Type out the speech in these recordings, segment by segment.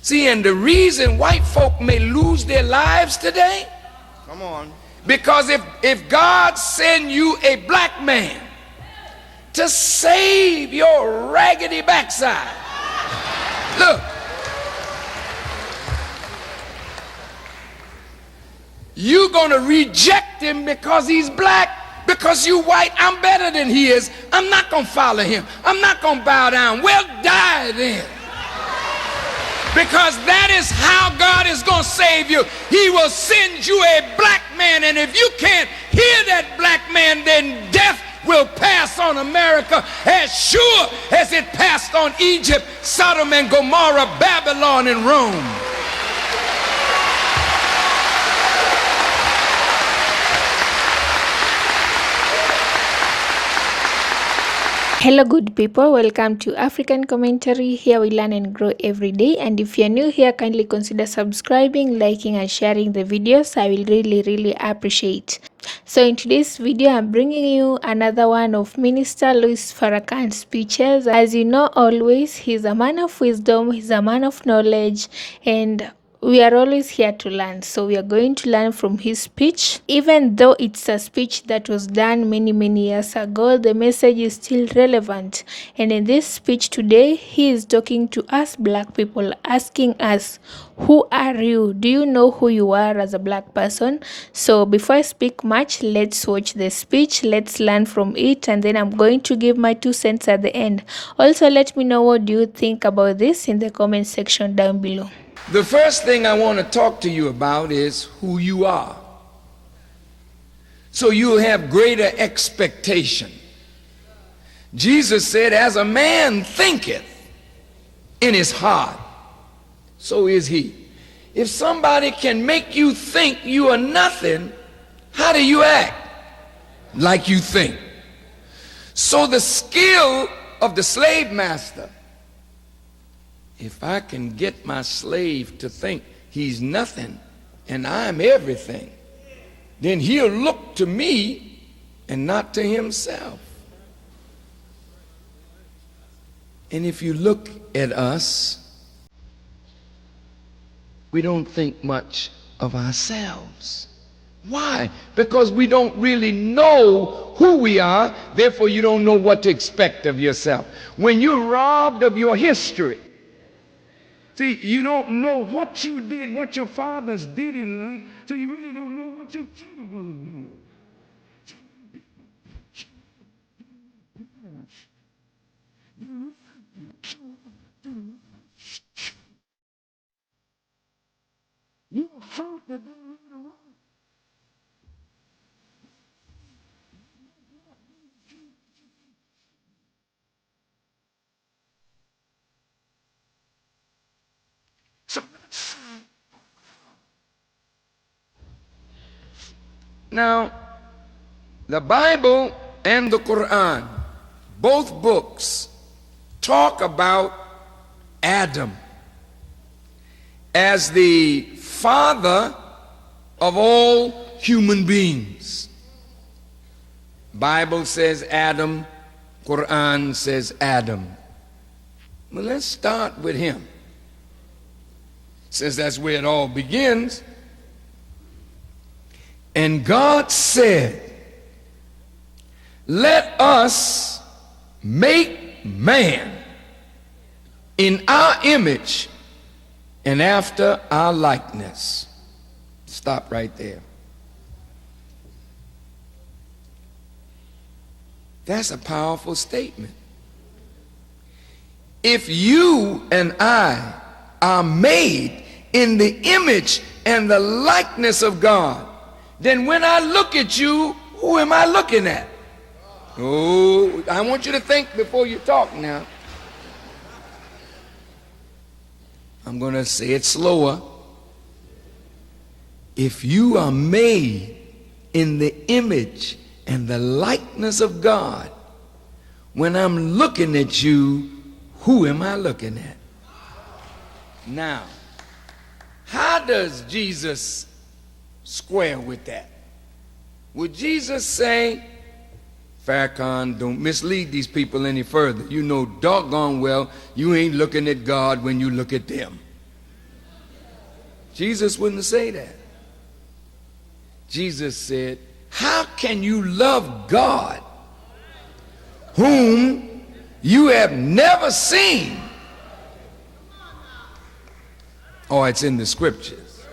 See, and the reason white folk may lose their lives today, Come on. because if God send you a black man to save your raggedy backside, look, you're gonna reject him because he's black. Because you white, I'm better than he is. I'm not gonna follow him. I'm not gonna bow down. Well, die then. Because that is how God is going to save you. He will send you a black man, and if you can't hear that black man, then death will pass on America as sure as it passed on Egypt, Sodom and Gomorrah, Babylon and Rome. Hello good people, welcome to African Commentary. Here we learn and grow every day, and if you're new here, kindly consider subscribing, liking and sharing the videos. I will really appreciate. So in today's video, I'm bringing you another one of Minister Louis Farrakhan's speeches. As you know, always he's a man of wisdom, he's a man of knowledge, and we are always here to learn. So we are going to learn from his speech. Even though it's a speech that was done many years ago, the message is still relevant. And in this speech today, he is talking to us black people, asking us, who are you? Do you know who you are as a black person? So before I speak much, let's watch the speech, let's learn from it, and then I'm going to give my 2 cents at the end. Also, let me know what do you think about this in the comment section down below. The first thing I want to talk to you about is who you are. So you'll have greater expectation. Jesus said, as a man thinketh in his heart, so is he. If somebody can make you think you are nothing, how do you act? Like you think. So the skill of the slave master, if I can get my slave to think he's nothing and I'm everything, then he'll look to me and not to himself. And if you look at us, we don't think much of ourselves. Why? Because we don't really know who we are, therefore you don't know what to expect of yourself. When you're robbed of your history, see, you don't know what you did, what your fathers did in life, so you really don't know what your children will do. You thought that they were wrong. Now, the Bible and the Quran, both books, talk about Adam as the father of all human beings. Bible says Adam, Quran says Adam. Well, let's start with him, since that's where it all begins. And God said, let us make man in our image and after our likeness. Stop right there. That's a powerful statement. If you and I are made in the image and the likeness of God, then when I look at you, who am I looking at? Oh, I want you to think before you talk now. I'm going to say it slower. If you are made in the image and the likeness of God, when I'm looking at you, who am I looking at? Now, how does Jesus square with that? Would Jesus say, Farrakhan, don't mislead these people any further. You know doggone well you ain't looking at God when you look at them. Jesus wouldn't say that. Jesus said, how can you love God whom you have never seen? Oh, it's in the scriptures.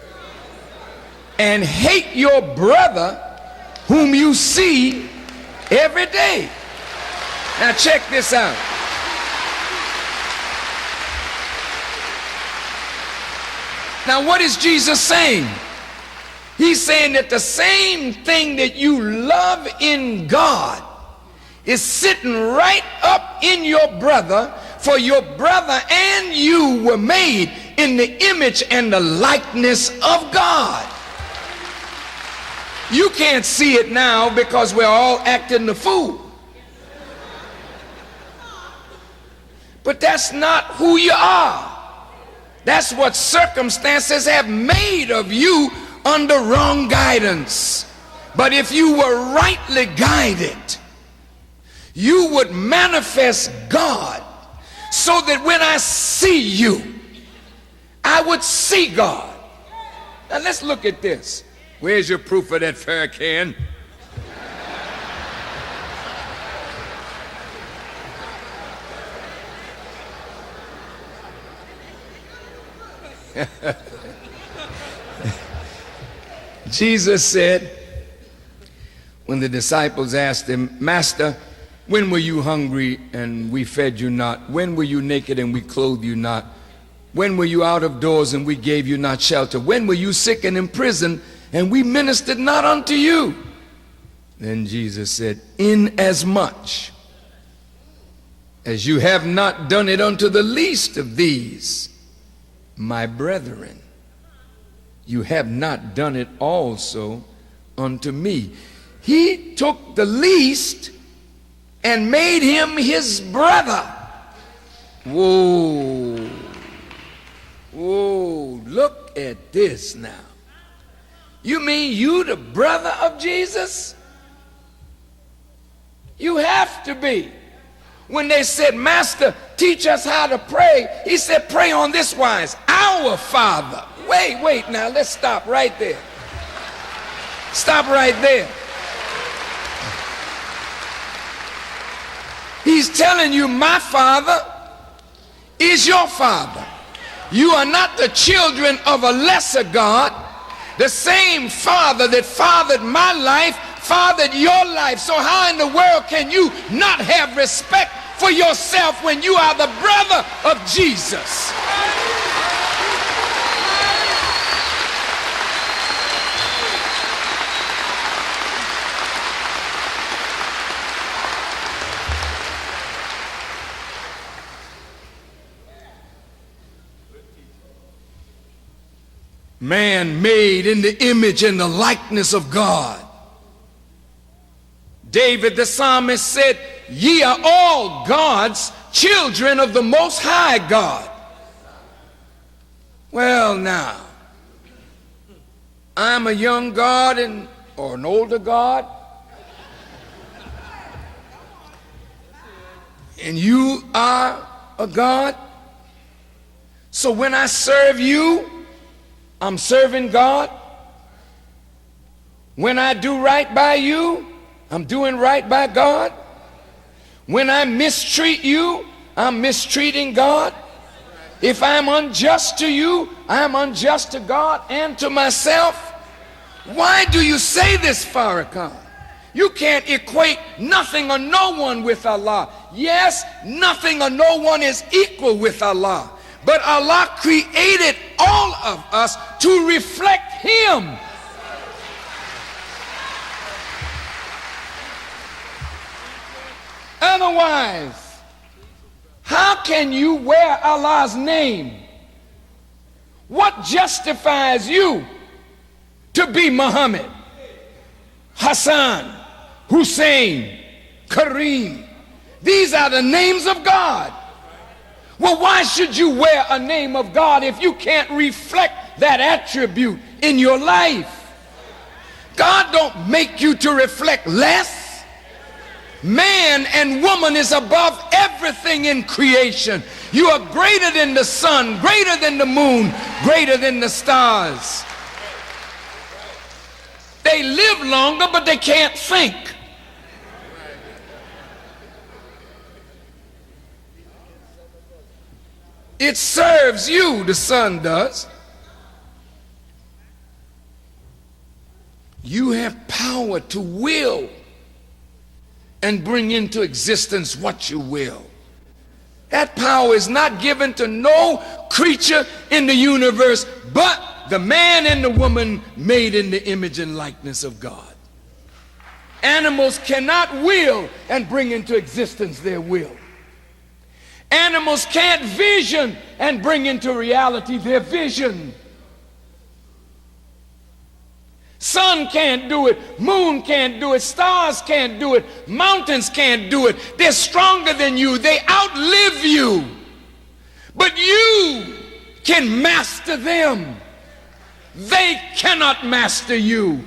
And hate your brother whom you see every day. Now check this out. Now what is Jesus saying? He's saying that the same thing that you love in God is sitting right up in your brother, for your brother and you were made in the image and the likeness of God. You can't see it now because we're all acting the fool. But that's not who you are. That's what circumstances have made of you under wrong guidance. But if you were rightly guided, you would manifest God so that when I see you, I would see God. Now let's look at this. Where's your proof of that, Farrakhan? Jesus said, when the disciples asked him, Master, when were you hungry and we fed you not? When were you naked and we clothed you not? When were you out of doors and we gave you not shelter? When were you sick and in prison and we ministered not unto you? Then Jesus said, inasmuch as you have not done it unto the least of these, my brethren, you have not done it also unto me. He took the least and made him his brother. Whoa. Whoa, look at this now. You mean you the brother of Jesus? You have to be. When they said, Master, teach us how to pray, he said, pray on this wise, our Father. Wait, now let's stop right there. Stop right there. He's telling you, my Father is your Father. You are not the children of a lesser God. The same Father that fathered my life fathered your life. So how in the world can you not have respect for yourself when you are the brother of Jesus? Man made in the image and the likeness of God. David the psalmist said, ye are all God's children of the Most High God. Well now, I'm a young God or an older God, and you are a God. So when I serve you, I'm serving God. When I do right by you, I'm doing right by God. When I mistreat you, I'm mistreating God. If I'm unjust to you, I'm unjust to God and to myself. Why do you say this, Farrakhan? You can't equate nothing or no one with Allah. Yes, nothing or no one is equal with Allah. But Allah created all of us to reflect Him. Otherwise, how can you wear Allah's name? What justifies you to be Muhammad, Hassan, Hussein, Kareem? These are the names of God. Well, why should you wear a name of God if you can't reflect that attribute in your life? God don't make you to reflect less. Man and woman is above everything in creation. You are greater than the sun, greater than the moon, greater than the stars. They live longer, but they can't think. It serves you, the sun does. You have power to will and bring into existence what you will. That power is not given to no creature in the universe but the man and the woman made in the image and likeness of God. Animals cannot will and bring into existence their will. Animals can't vision and bring into reality their vision. Sun can't do it, moon can't do it, stars can't do it, mountains can't do it. They're stronger than you, they outlive you. But you can master them. They cannot master you.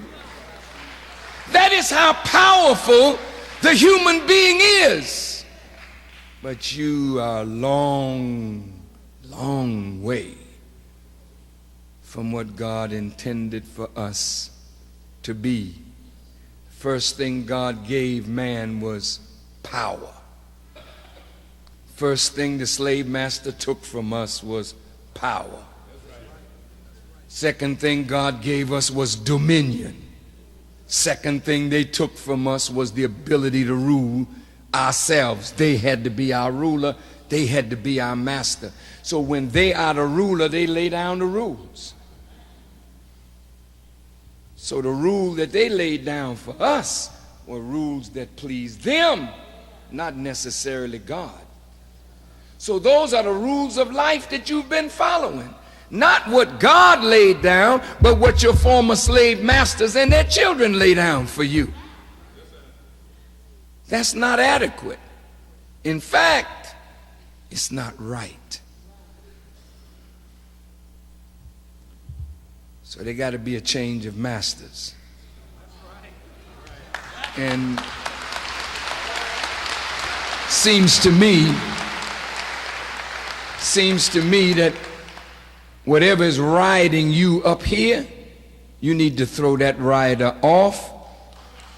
That is how powerful the human being is. But you are a long, long way from what God intended for us to be. First thing God gave man was power. First thing the slave master took from us was power. Second thing God gave us was dominion. Second thing they took from us was the ability to rule ourselves. They had to be our ruler. They had to be our master. So when they are the ruler, they lay down the rules. So the rule that they laid down for us were rules that pleased them, not necessarily God. So those are the rules of life that you've been following. Not what God laid down, but what your former slave masters and their children lay down for you. That's not adequate. In fact, it's not right. So there got to be a change of masters. And seems to me that whatever is riding you up here, you need to throw that rider off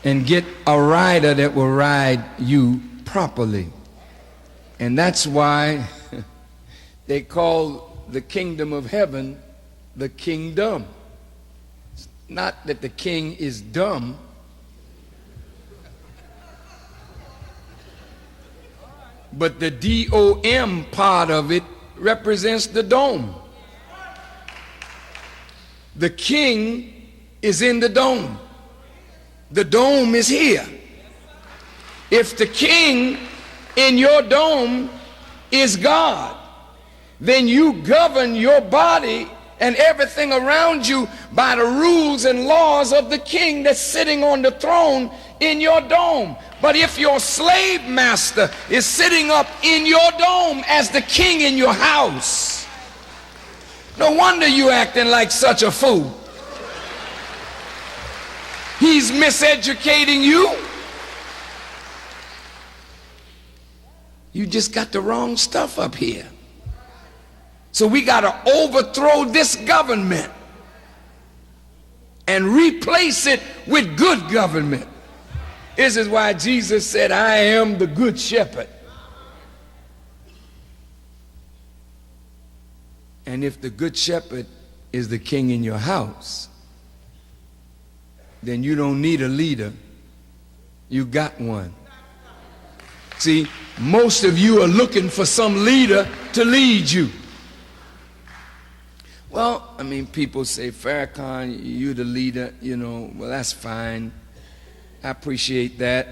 and get a rider that will ride you properly. And that's why they call the kingdom of heaven the kingdom. It's not that the king is dumb. But the D-O-M part of it represents the dome. The king is in the dome. The dome is here. If the king in your dome is God, then you govern your body and everything around you by the rules and laws of the king that's sitting on the throne in your dome. But if your slave master is sitting up in your dome as the king in your house, no wonder you acting like such a fool. He's miseducating you. You just got the wrong stuff up here. So we got to overthrow this government and replace it with good government. This is why Jesus said, I am the good shepherd. And if the good shepherd is the king in your house, then you don't need a leader. You got one. See, most of you are looking for some leader to lead you. Well, I mean, people say, Farrakhan, you're the leader, you know, well, that's fine. I appreciate that.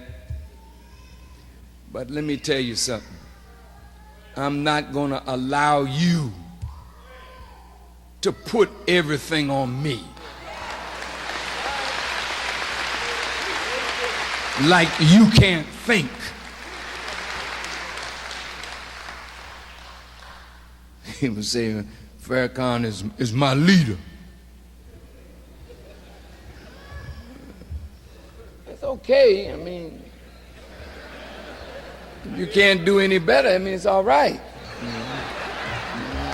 But let me tell you something. I'm not going to allow you to put everything on me. Like you can't think. He was saying, Farrakhan is my leader. It's okay. I mean, if you can't do any better, I mean, it's all right.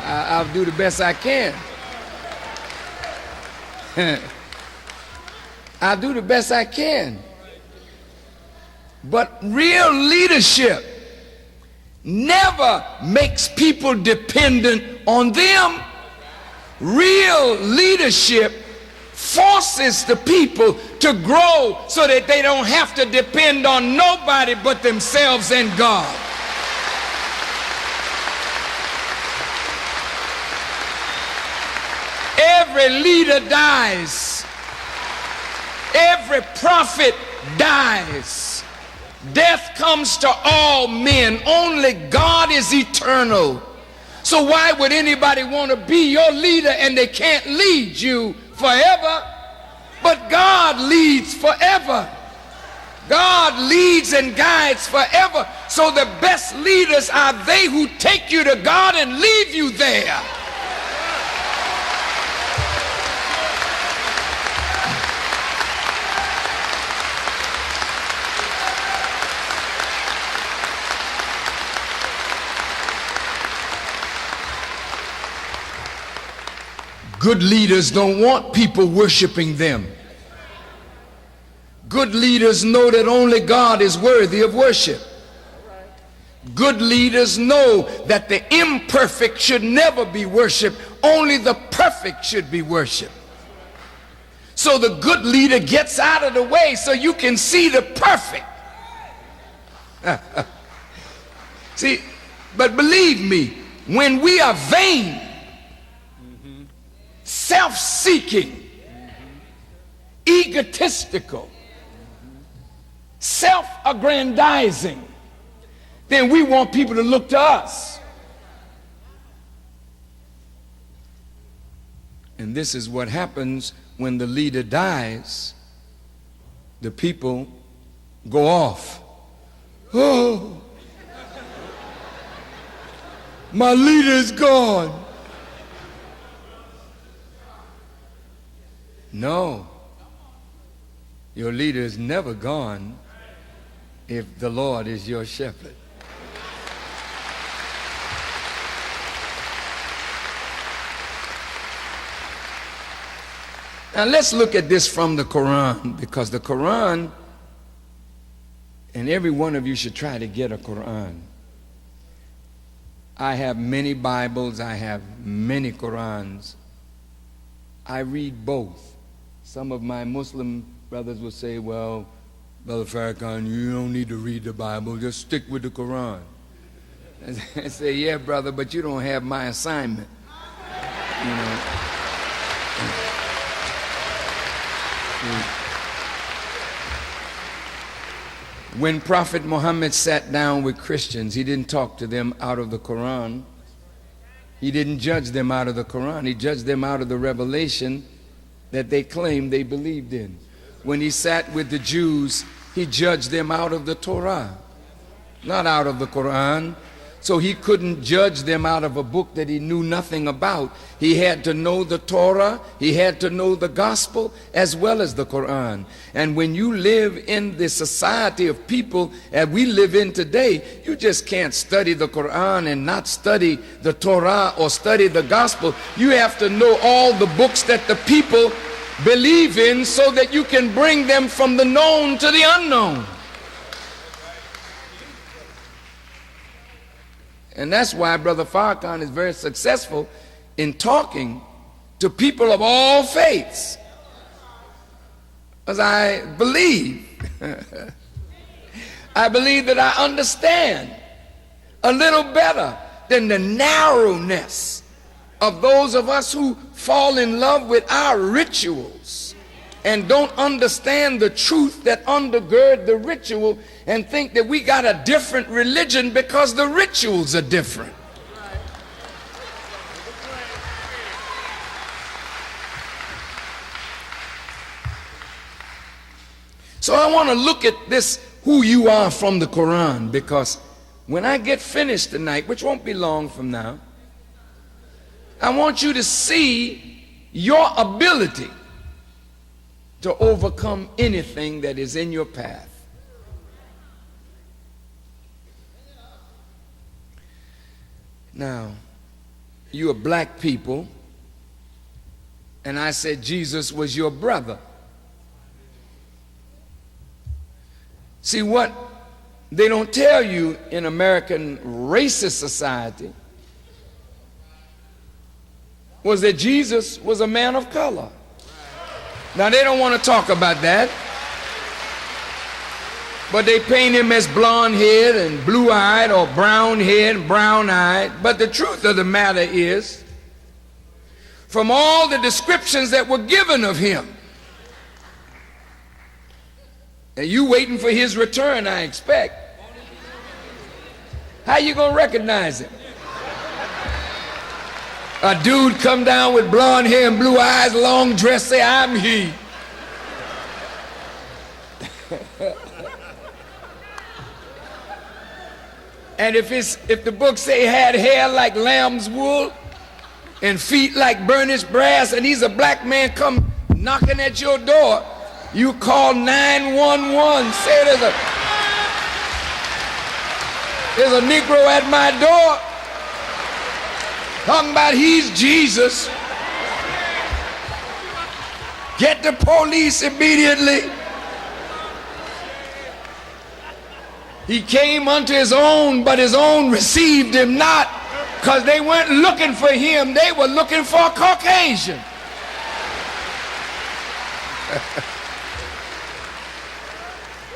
I'll do the best I can. I do the best I can. But real leadership never makes people dependent on them. Real leadership forces the people to grow so that they don't have to depend on nobody but themselves and God. Every leader dies. Every prophet dies. Death comes to all men. Only God is eternal. So why would anybody want to be your leader and they can't lead you forever? But God leads forever. God leads and guides forever. So the best leaders are they who take you to God and leave you there. Good leaders don't want people worshiping them. Good leaders know that only God is worthy of worship. Good leaders know that the imperfect should never be worshiped. Only the perfect should be worshiped. So the good leader gets out of the way so you can see the perfect. See, but believe me, when we are vain, self-seeking, egotistical, self-aggrandizing, then we want people to look to us. And this is what happens when the leader dies. The people go off. Oh, my leader is gone. No, your leader is never gone if the Lord is your shepherd. Now let's look at this from the Quran, because the Quran, and every one of you should try to get a Quran. I have many Bibles, I have many Qurans. I read both. Some of my Muslim brothers will say, well, Brother Farrakhan, you don't need to read the Bible, just stick with the Quran. I say, yeah, brother, but you don't have my assignment. You know. When Prophet Muhammad sat down with Christians, he didn't talk to them out of the Quran. He didn't judge them out of the Quran. He judged them out of the revelation that they claimed they believed in. When he sat with the Jews, he judged them out of the Torah, not out of the Quran. So he couldn't judge them out of a book that he knew nothing about. He had to know the Torah, he had to know the gospel as well as the Quran. And when you live in the society of people that we live in today, you just can't study the Quran and not study the Torah or study the gospel. You have to know all the books that the people believe in so that you can bring them from the known to the unknown. And that's why Brother Farrakhan is very successful in talking to people of all faiths. Because I believe, I believe that I understand a little better than the narrowness of those of us who fall in love with our rituals and don't understand the truth that undergird the ritual and think that we got a different religion because the rituals are different. So I want to look at this, who you are from the Quran, because when I get finished tonight, which won't be long from now, I want you to see your ability to overcome anything that is in your path. Now, you are black people, And I said, Jesus was your brother. See, what they don't tell you in American racist society was that Jesus was a man of color. Now, they don't want to talk about that, but they paint him as blonde-haired and blue-eyed, or brown-haired and brown-eyed. But the truth of the matter is, from all the descriptions that were given of him, and you waiting for his return, I expect, how you gonna recognize him? A dude come down with blonde hair and blue eyes, long dress, say, I'm he. And if the book say he had hair like lamb's wool and feet like burnished brass, and he's a black man come knocking at your door, you call 911, say there's a Negro at my door talking about he's Jesus. Get the police immediately. He came unto his own, but his own received him not, because they weren't looking for him, they were looking for a Caucasian.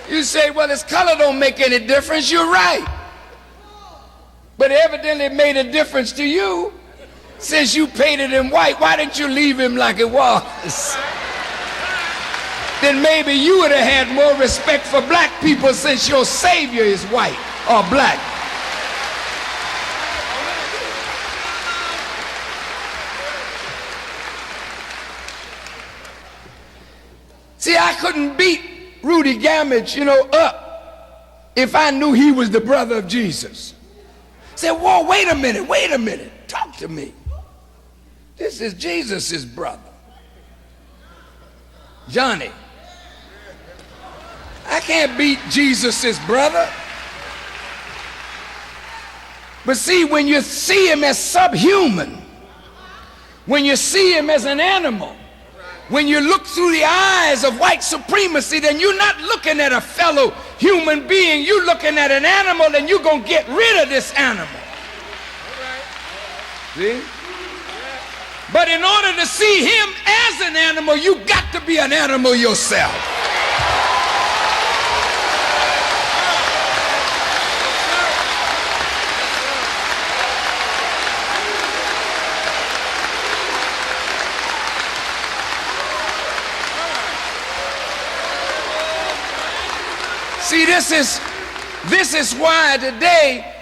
You say, well, his color don't make any difference. You're right. But evidently it made a difference to you. Since you painted him white, why didn't you leave him like it was? Then maybe you would have had more respect for black people, since your Savior is white or black. See, I couldn't beat Rudy Gamage, up if I knew he was the brother of Jesus. Say, whoa, wait a minute, talk to me. This is Jesus' brother. Johnny. I can't beat Jesus' brother. But see, when you see him as subhuman, when you see him as an animal, when you look through the eyes of white supremacy, then you're not looking at a fellow human being, you're looking at an animal, and you're going to get rid of this animal. See? But in order to see him as an animal, you got to be an animal yourself. See, this is why today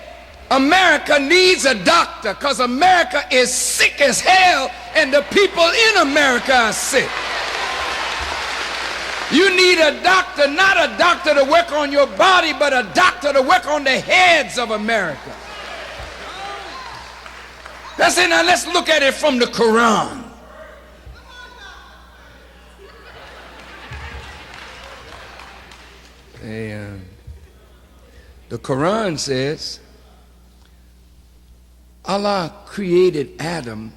America needs a doctor, because America is sick as hell and the people in America are sick. You need a doctor, not a doctor to work on your body, but a doctor to work on the heads of America. That's it. Now let's look at it from the Quran. The Quran says Allah created Adam.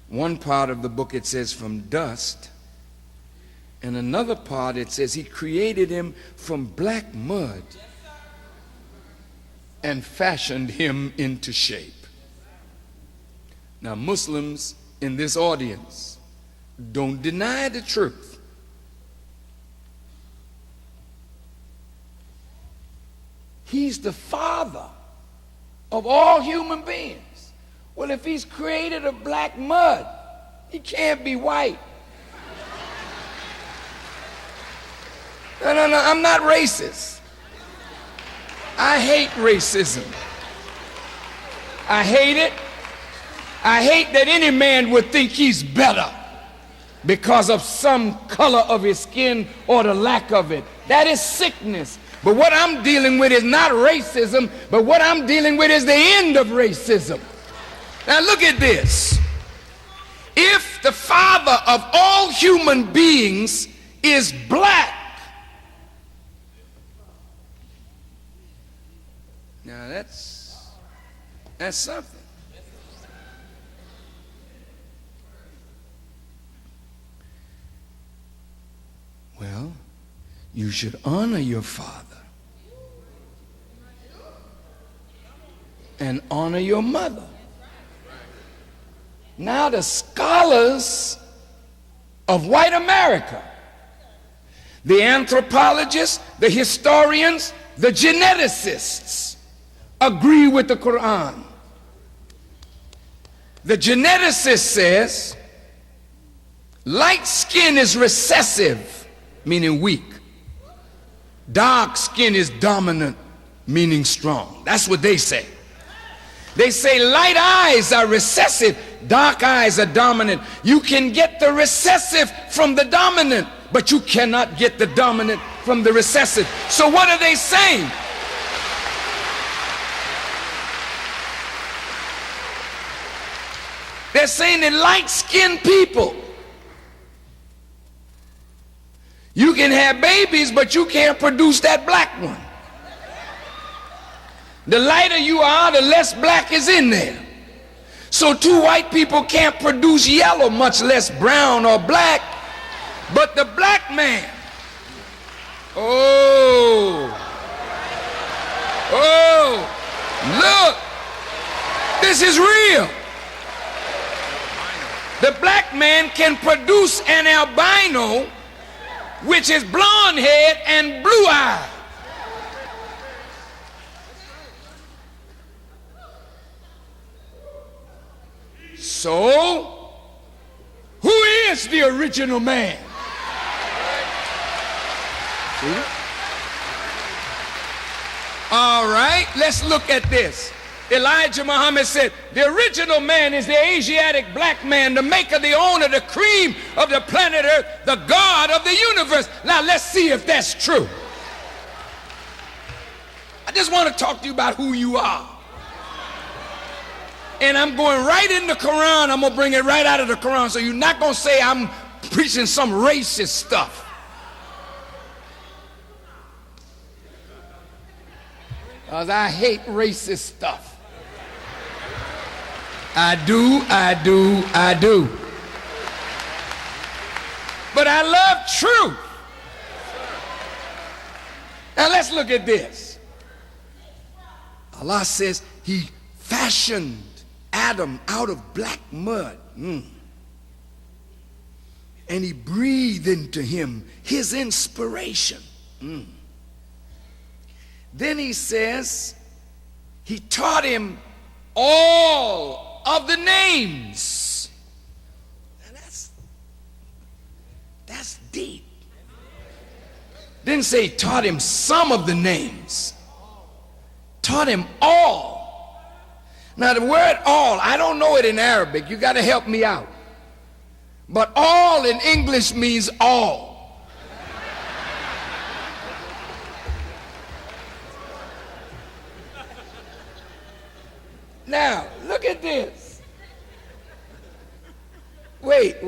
One part of the book it says from dust, and another part it says he created him from black mud and fashioned him into shape. Now, Muslims in this audience, don't deny the truth. He's the father of all human beings. Well, if he's created of black mud, he can't be white. No, I'm not racist. I hate racism. I hate it. I hate that any man would think he's better because of some color of his skin or the lack of it. That is sickness. But what I'm dealing with is not racism, but what I'm dealing with is the end of racism. Now look at this. If the father of all human beings is black, now that's something. you should honor your father and honor your mother. Now the scholars of white America, the anthropologists, the historians, the geneticists agree with the Quran. The geneticist says light skin is recessive, meaning weak. Dark skin is dominant, meaning strong. That's what they say. They say light eyes are recessive, dark eyes are dominant. You can get the recessive from the dominant, but you cannot get the dominant from the recessive. So what are they saying? They're saying that light-skinned people, you can have babies, but you can't produce that black one. The lighter you are, the less black is in there. So two white people can't produce yellow, much less brown or black. But the black man, oh, look, this is real. The black man can produce an albino, which is blonde head and blue eye. So, who is the original man? See? All right, let's look at this. Elijah Muhammad said, the original man is the Asiatic black man, the maker, the owner, the cream of the planet Earth, the God of the universe. Now let's see if that's true. I just want to talk to you about who you are. And I'm going right in the Quran. I'm going to bring it right out of the Quran. So you're not going to say I'm preaching some racist stuff. Because I hate racist stuff. I do. But I love truth. Now let's look at this. Allah says he fashioned Adam out of black mud. And he breathed into him his inspiration. Then he says he taught him all of the names. Now that's deep. Didn't say taught him some of the names. Taught him all. Now the word all, I don't know it in Arabic. You got to help me out. But all in English means all. Now, look at this. Wait.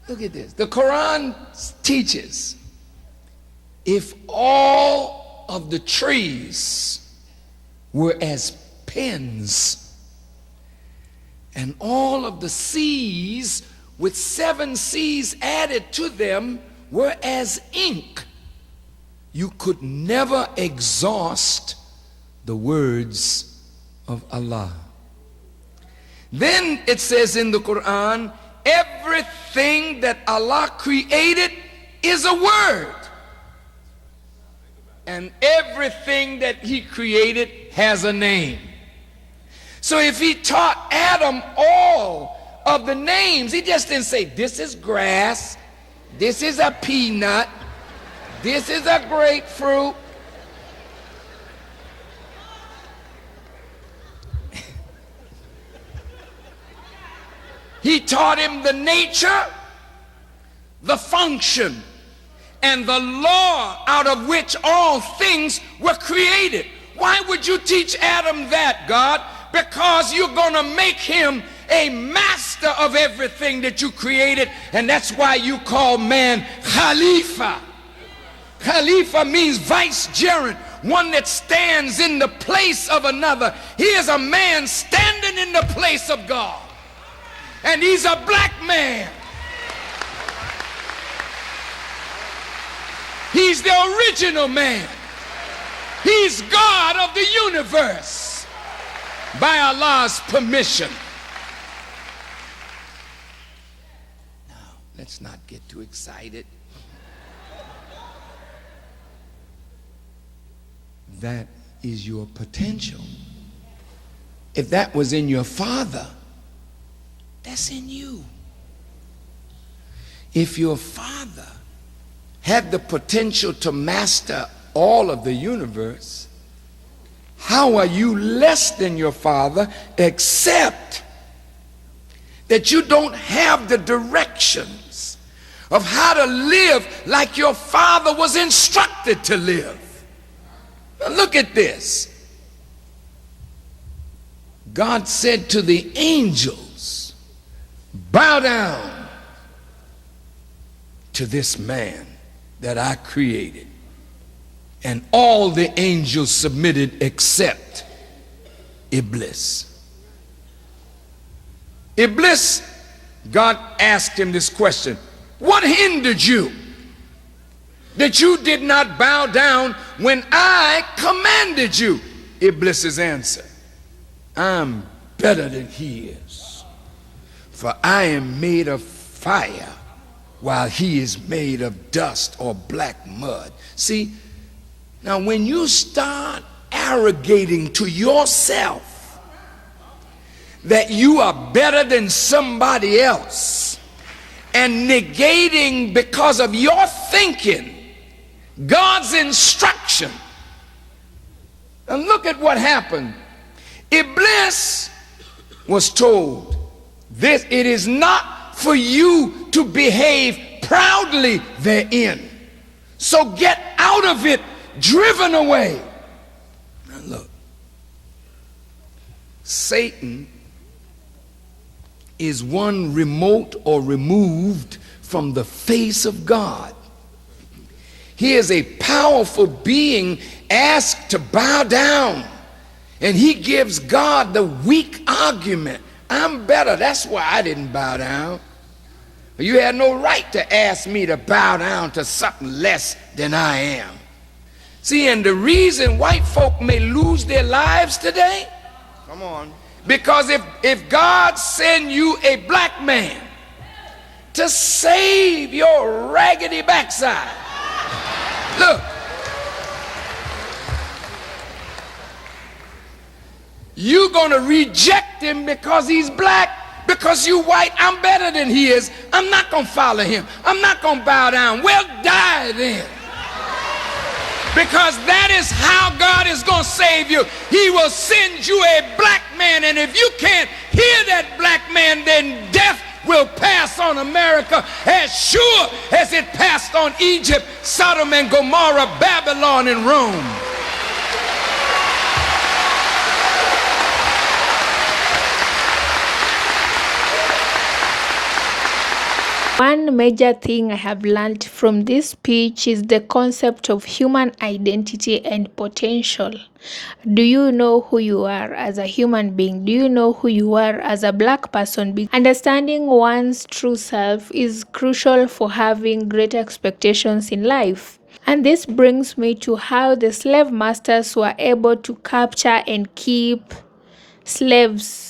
Look at this. The Quran teaches if all of the trees were as pens and all of the seas with 7 seas added to them were as ink, you could never exhaust the words of Allah. Then it says in the Quran, everything that Allah created is a word. And everything that he created has a name. So if he taught Adam all of the names, he just didn't say, this is grass, this is a peanut, this is a grapefruit. He taught him the nature, the function, and the law out of which all things were created. Why would you teach Adam that, God? Because you're going to make him a master of everything that you created, and that's why you call man Khalifa. Khalifa means vicegerent, one that stands in the place of another. He is a man standing in the place of God. And he's a black man. He's the original man. He's God of the universe by Allah's permission. Now, let's not get too excited. That is your potential. If that was in your father, that's in you. If your father had the potential to master all of the universe, how are you less than your father except that you don't have the directions of how to live like your father was instructed to live? Now look at this. God said to the angels, bow down to this man that I created. And all the angels submitted except Iblis. Iblis, God asked him this question: what hindered you that you did not bow down when I commanded you? Iblis's answer: I'm better than he is, for I am made of fire while he is made of dust or black mud. See, now when you start arrogating to yourself that you are better than somebody else and negating because of your thinking God's instruction, and look at what happened. Iblis was told, this, it is not for you to behave proudly therein, so get out of it, driven away. Now look, Satan is one remote or removed from the face of God. He is a powerful being asked to bow down, and he gives God the weak argument: I'm better, that's why I didn't bow down. You had no right to ask me to bow down to something less than I am. See, and the reason white folk may lose their lives today, come on, because if God send you a black man to save your raggedy backside, look, you're gonna reject him because he's black. Because you white, I'm better than he is. I'm not gonna follow him. I'm not gonna bow down. Well, die then. Because that is how God is gonna save you. He will send you a black man, and if you can't hear that black man, then death will pass on America as sure as it passed on Egypt, Sodom and Gomorrah, Babylon and Rome. One major thing I have learned from this speech is the concept of human identity and potential. Do you know who you are as a human being? Do you know who you are as a black person? Understanding one's true self is crucial for having great expectations in life. And this brings me to how the slave masters were able to capture and keep slaves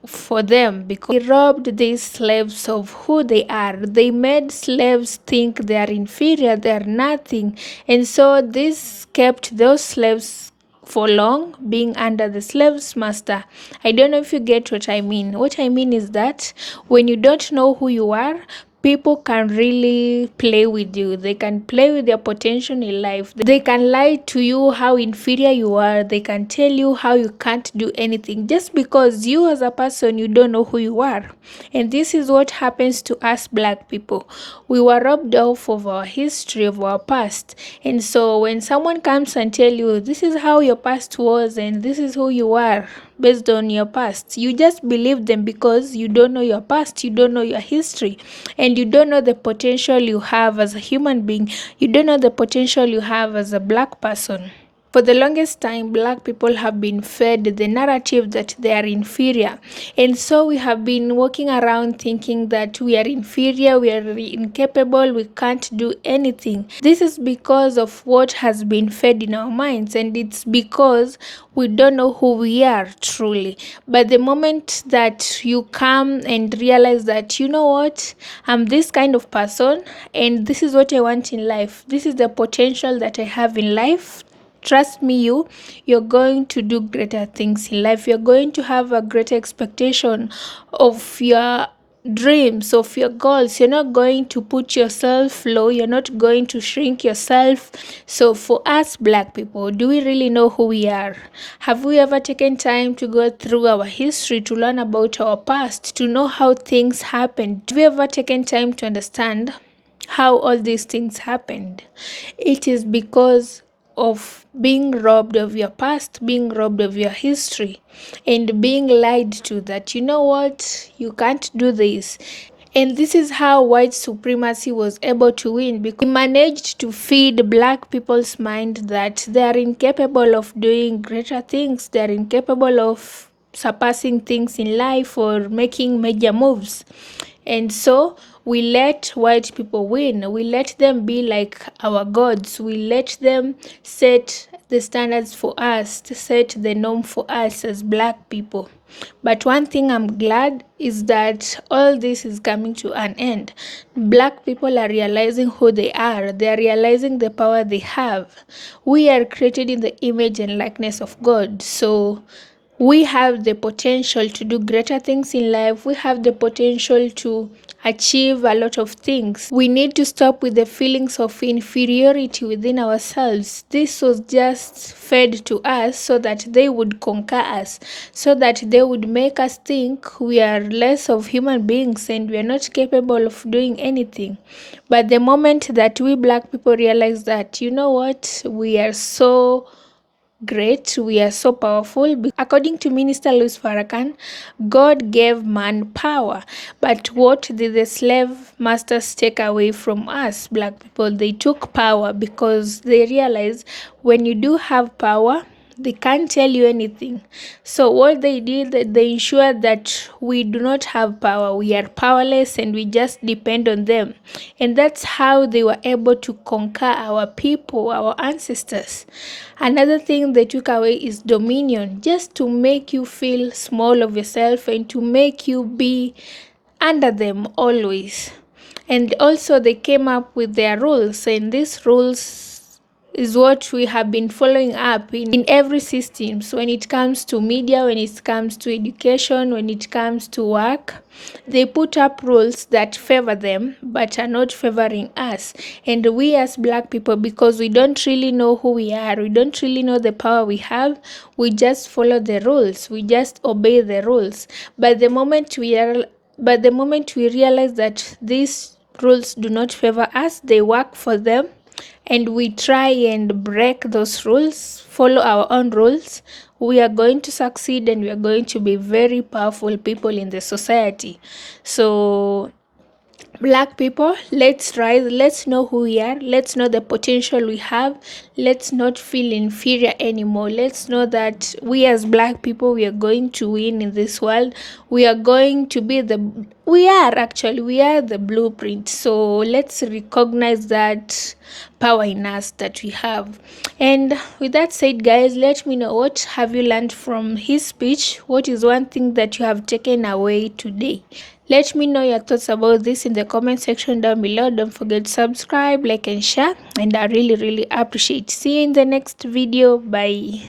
for them, because they robbed these slaves of who they are. They made slaves think they are inferior, they are nothing, and so this kept those slaves for long being under the slave's master. I don't know if you get what I mean. What I mean is that when you don't know who you are, people can really play with you. They can play with your potential in life. They can lie to you how inferior you are. They can tell you how you can't do anything just because you as a person, you don't know who you are. And this is what happens to us black people. We were robbed off of our history, of our past. And so when someone comes and tell you this is how your past was and this is who you are based on your past, you just believe them because you don't know your past, you don't know your history, and you don't know the potential you have as a human being. You don't know the potential you have as a black person. For the longest time, black people have been fed the narrative that they are inferior. And so we have been walking around thinking that we are inferior, we are incapable, we can't do anything. This is because of what has been fed in our minds, and it's because we don't know who we are truly. But the moment that you come and realize that, you know what, I'm this kind of person, and this is what I want in life, this is the potential that I have in life. Trust me, you're going to do greater things in life. You're going to have a greater expectation of your dreams, of your goals. You're not going to put yourself low. You're not going to shrink yourself. So for us black people, do we really know who we are? Have we ever taken time to go through our history, to learn about our past, to know how things happened? Have we ever taken time to understand how all these things happened? It is because of being robbed of your past, being robbed of your history, and being lied to that, you know what, you can't do this. And this is how white supremacy was able to win, because we managed to feed black people's mind that they are incapable of doing greater things, they are incapable of surpassing things in life or making major moves. And so we let white people win. We let them be like our gods. We let them set the standards for us, to set the norm for us as black people. But one thing I'm glad is that all this is coming to an end. Black people are realizing who they are. They are realizing the power they have. We are created in the image and likeness of God. So we have the potential to do greater things in life. We have the potential to achieve a lot of things. We need to stop with the feelings of inferiority within ourselves. This was just fed to us so that they would conquer us, so that they would make us think we are less of human beings and we are not capable of doing anything. But the moment that we black people realize that, you know what, we are so great, we are so powerful. According to Minister Louis Farrakhan, God gave man power. But what did the slave masters take away from us, black people? They took power because they realized when you do have power, they can't tell you anything. So what they did, they ensured that we do not have power. We are powerless and we just depend on them. And that's how they were able to conquer our people, our ancestors. Another thing they took away is dominion, just to make you feel small of yourself and to make you be under them always. And also they came up with their rules, and these rules is what we have been following up in every system. So when it comes to media, when it comes to education, when it comes to work, they put up rules that favor them but are not favoring us. And we as black people, because we don't really know who we are, we don't really know the power we have, we just follow the rules, we just obey the rules. But the moment we realize that these rules do not favor us, they work for them, and we try and break those rules, follow our own rules, we are going to succeed and we are going to be very powerful people in the society. So black people, let's rise, let's know who we are, let's know the potential we have, let's not feel inferior anymore. Let's know that we as black people, we are going to win in this world. We are going to be we are the blueprint. So let's recognize that power in us that we have. And with that said, guys, let me know, what have you learned from his speech? What is one thing that you have taken away today? Let me know your thoughts about this in the comment section down below. Don't forget to subscribe, like and share, and I really appreciate. See you in the next video. Bye.